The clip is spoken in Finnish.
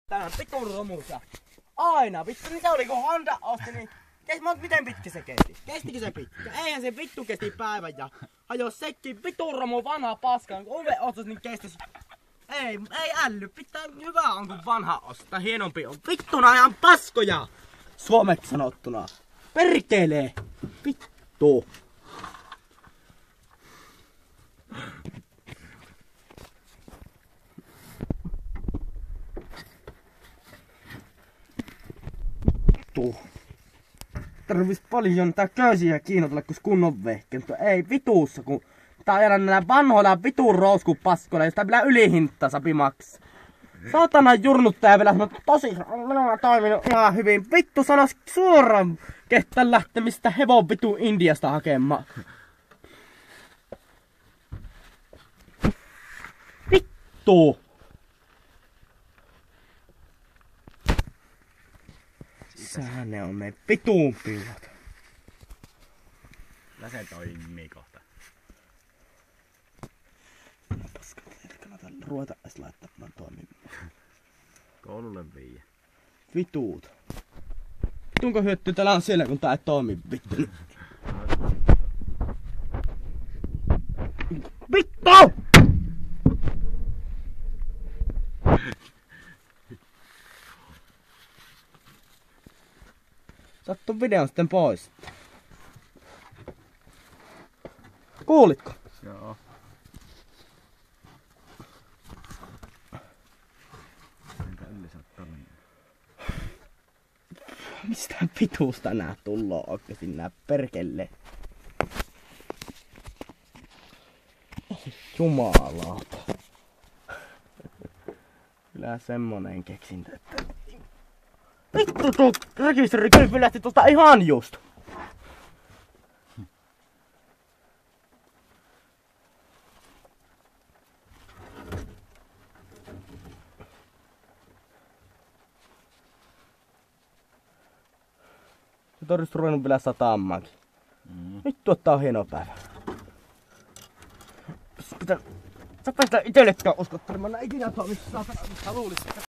Tää vitun romusa. Aina vittu, niin se oli kun Honda osti, niin miten pitkä se kesti? Kestikö se pitkä? Eihän se vittu kesti päivän ja ajos sekin vitun romu vanha paska, kun uve ostos niin kestis. Ei älly, pitää hyvä on kun vanha ostaa, hienompi on. Vittuna ajan paskoja! Suomeksi sanottuna. Perkelee! Vittu! Vittu! Tarvis paljon tää köysiä kiinnotella kun kunnon vehken. Ei vituussa kun tää ajan nää vanhoilla vitun rouskupaskoilla, josta vielä ylihinta sapi maksaa. Saatana jurnuttaja vielä sanoo, tosi minua on toiminut ihan hyvin. Vittu sanois suoraan kehtään lähtemistä hevon vitu Indiasta hakemaan. Vittu! Sä ne on ne vitun pillat. Kyllä se toimii kohta. No paskat, ei kannata ruveta edes laittamaan toimimaan. Koululle viiä. Vituut. Vitunko hyötyy täällä on siellä kun tää ei toimi vittu. Vittu! Sattu videon sitten pois. Kuulitko? Joo. Entä yli sattaa mennä? Mistä vituusta nää tulloo oikeesti nää perkelle? Jumalauta. Kyllä semmonen keksintö, että... Vittu tuo rekisteri kyllä lähti tuosta ihan just. Se olisi ruvennut vielä sataamaankin. Vittu, että on hieno päivä. Sä päästään itellekään uskottelemaan, nää ikinä tuo missä saatana luulis.